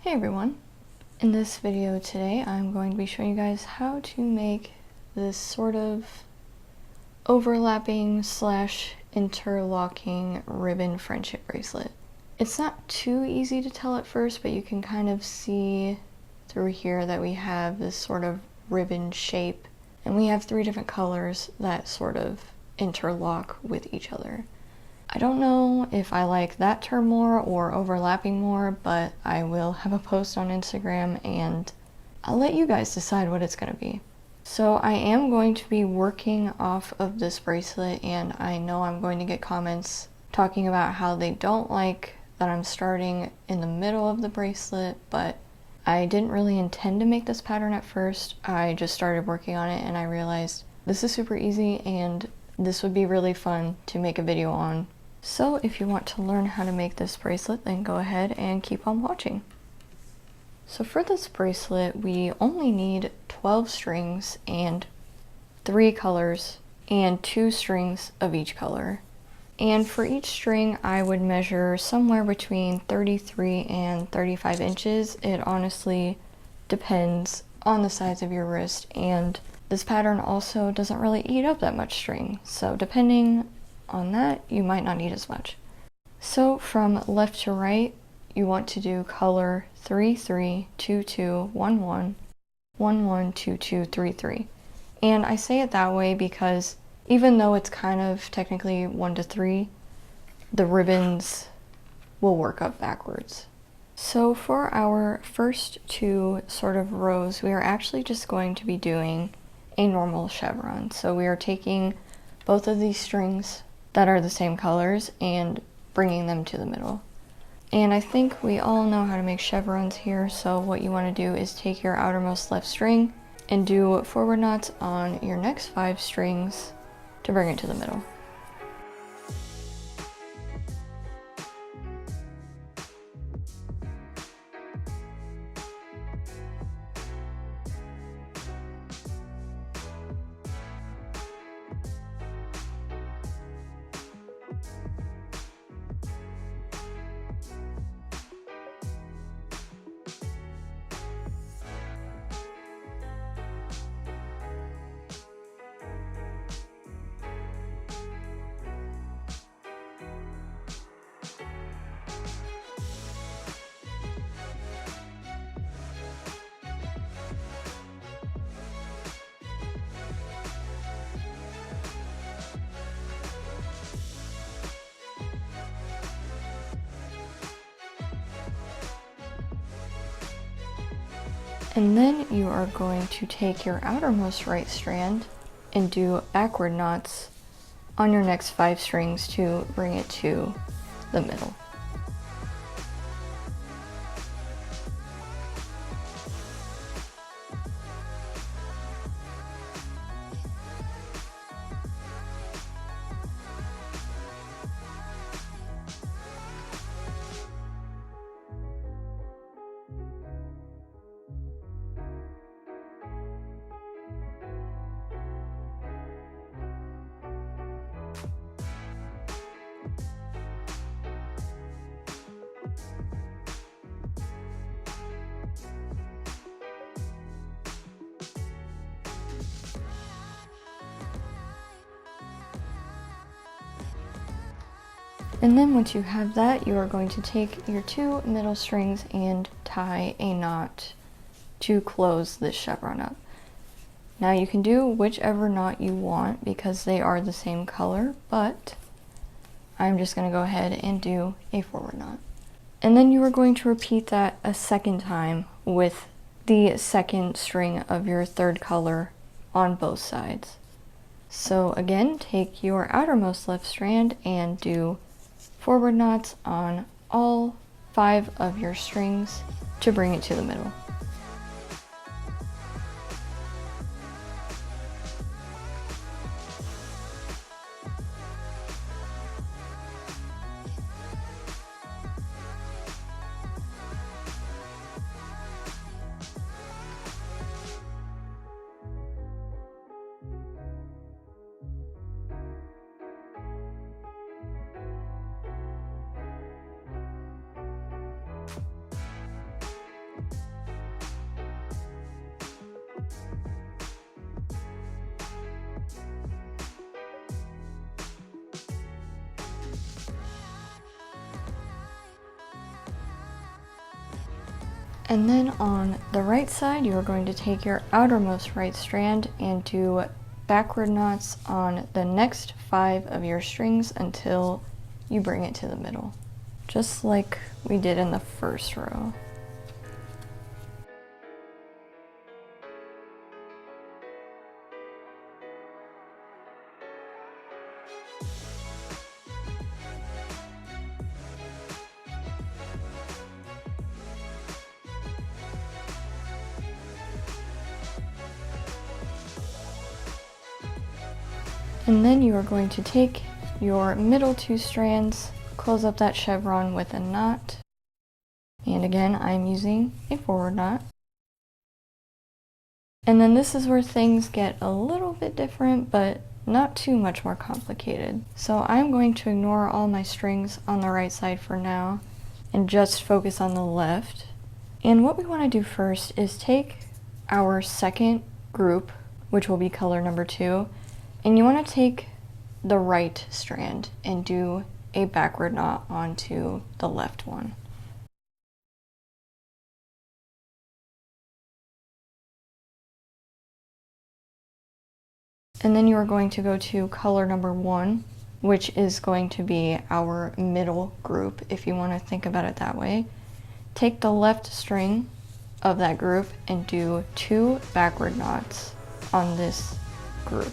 Hey everyone! In this video today I'm going to be showing you guys how to make this sort of overlapping slash interlocking ribbon friendship bracelet. It's not too easy to tell at first, but you can kind of see through here that we have this sort of ribbon shape, and we have 3 different colors that sort of interlock with each other. I don't know if I like that term more or overlapping more, but I will have a post on Instagram and I'll let you guys decide what it's going to be. So I am going to be working off of this bracelet, and I know I'm going to get comments talking about how they don't like that I'm starting in the middle of the bracelet, but I didn't really intend to make this pattern at first. I just started working on it and I realized this is super easy and this would be really fun to make a video on. So if you want to learn how to make this bracelet, then go ahead and keep on watching. So for this bracelet, we only need 12 strings and 3 colors and 2 strings of each color. And for each string, I would measure somewhere between 33 and 35 inches. It honestly depends on the size of your wrist, and this pattern also doesn't really eat up that much string. So depending on that, you might not need as much. So from left to right, you want to do color 3 3 2 2 1 1 1 1 2 2 3 3. And I say it that way because even though it's kind of technically 1 to 3, the ribbons will work up backwards. So for our first 2 sort of rows, we are actually just going to be doing a normal chevron. So we are taking both of these strings that are the same colors and bringing them to the middle. And I think we all know how to make chevrons here, so what you want to do is take your outermost left string and do forward knots on your next 5 strings to bring it to the middle. And then you are going to take your outermost right strand and do backward knots on your next 5 strings to bring it to the middle. And then once you have that, you are going to take your 2 middle strings and tie a knot to close this chevron up. Now you can do whichever knot you want because they are the same color, but I'm just going to go ahead and do a forward knot. And then you are going to repeat that a second time with the second string of your 3rd color on both sides. So again, take your outermost left strand and do forward knots on all 5 of your strings to bring it to the middle. And then on the right side, you are going to take your outermost right strand and do backward knots on the next 5 of your strings until you bring it to the middle, just like we did in the first row. And then you are going to take your middle 2 strands, close up that chevron with a knot, and again I'm using a forward knot. And then this is where things get a little bit different, but not too much more complicated. So I'm going to ignore all my strings on the right side for now and just focus on the left. And what we want to do first is take our second group, which will be color number 2, and you want to take the right strand and do a backward knot onto the left one. And then you are going to go to color number 1, which is going to be our middle group, if you want to think about it that way. Take the left string of that group and do 2 backward knots on this group.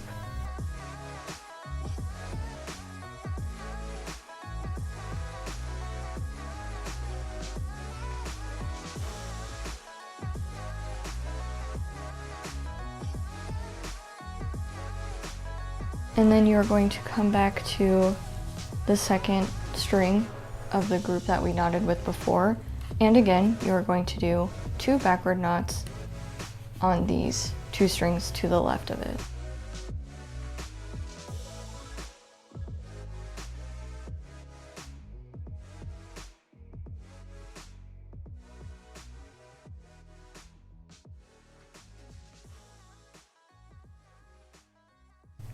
And then you're going to come back to the second string of the group that we knotted with before. And again, you're going to do 2 backward knots on these 2 strings to the left of it.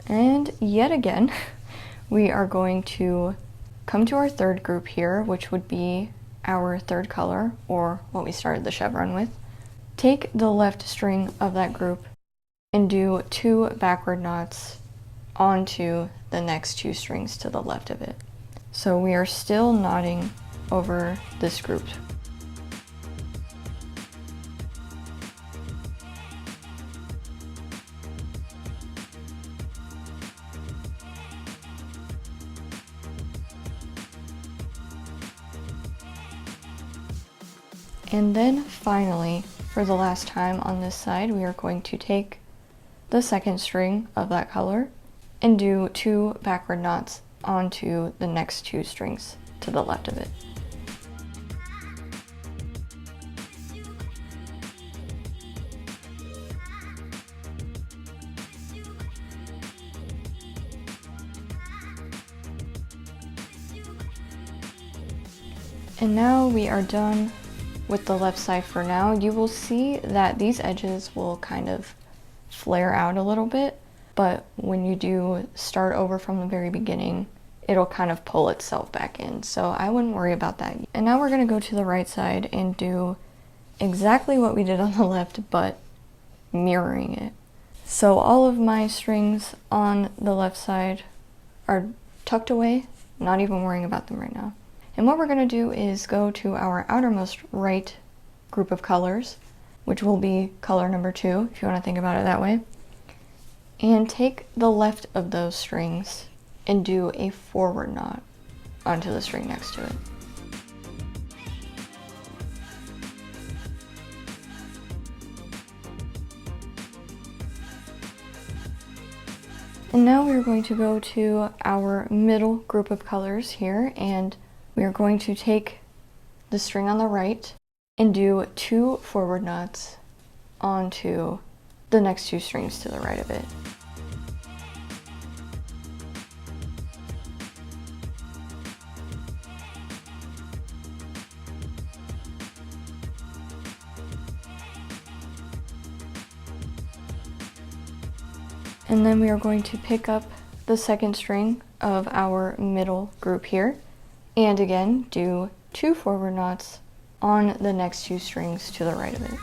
And yet again, we are going to come to our third group here, which would be our third color, or what we started the chevron with. Take the left string of that group and do 2 backward knots onto the next 2 strings to the left of it. So we are still knotting over this group. And then finally, for the last time on this side, we are going to take the second string of that color and do 2 backward knots onto the next 2 strings to the left of it. And now we are done with the left side for now. You will see that these edges will kind of flare out a little bit, but when you do start over from the very beginning, it'll kind of pull itself back in. So I wouldn't worry about that. And now we're gonna go to the right side and do exactly what we did on the left, but mirroring it. So all of my strings on the left side are tucked away, not even worrying about them right now. And what we're going to do is go to our outermost right group of colors, which will be color number 2, if you want to think about it that way, and take the left of those strings and do a forward knot onto the string next to it. And now we're going to go to our middle group of colors here, and we are going to take the string on the right and do 2 forward knots onto the next 2 strings to the right of it. And then we are going to pick up the second string of our middle group here, and again do 2 forward knots on the next 2 strings to the right of it.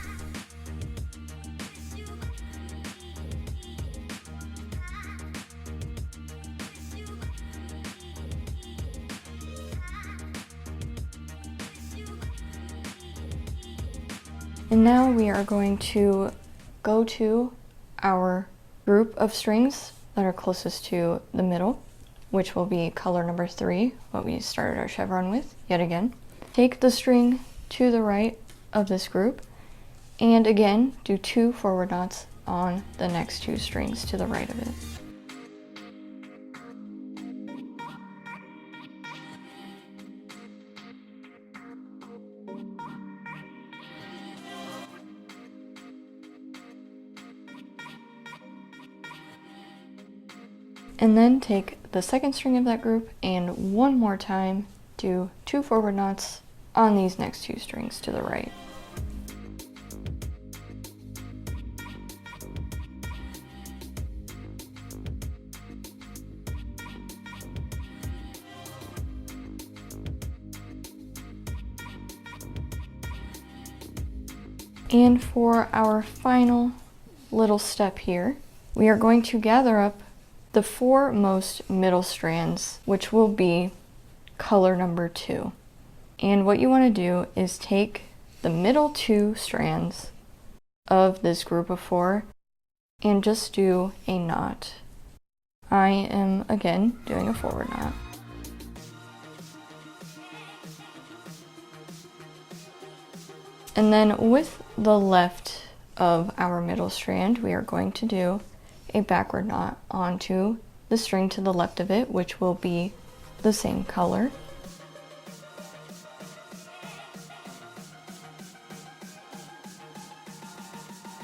And now we are going to go to our group of strings that are closest to the middle, which will be color number 3, what we started our chevron with, yet again. Take the string to the right of this group, and again, do 2 forward knots on the next 2 strings to the right of it. And then take the second string of that group and one more time do 2 forward knots on these next 2 strings to the right. And for our final little step here, we are going to gather up the 4 most middle strands, which will be color number 2. And what you want to do is take the middle 2 strands of this group of 4 and just do a knot. I am again doing a forward knot. And then with the left of our middle strand, we are going to do a backward knot onto the string to the left of it, which will be the same color.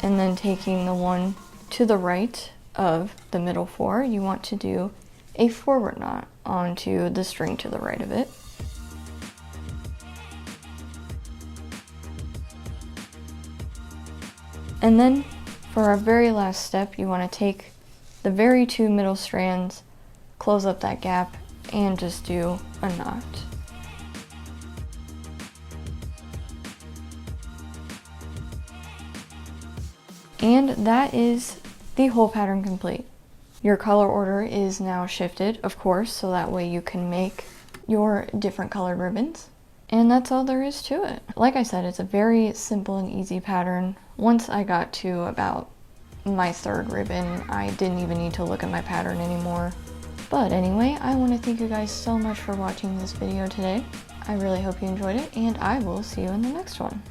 And then taking the one to the right of the middle 4, you want to do a forward knot onto the string to the right of it. And then for our very last step, you want to take the very 2 middle strands, close up that gap, and just do a knot. And that is the whole pattern complete. Your color order is now shifted, of course, so that way you can make your different colored ribbons. And that's all there is to it. Like I said, it's a very simple and easy pattern. Once I got to about my 3rd ribbon, I didn't even need to look at my pattern anymore. But anyway, I want to thank you guys so much for watching this video today. I really hope you enjoyed it, and I will see you in the next one.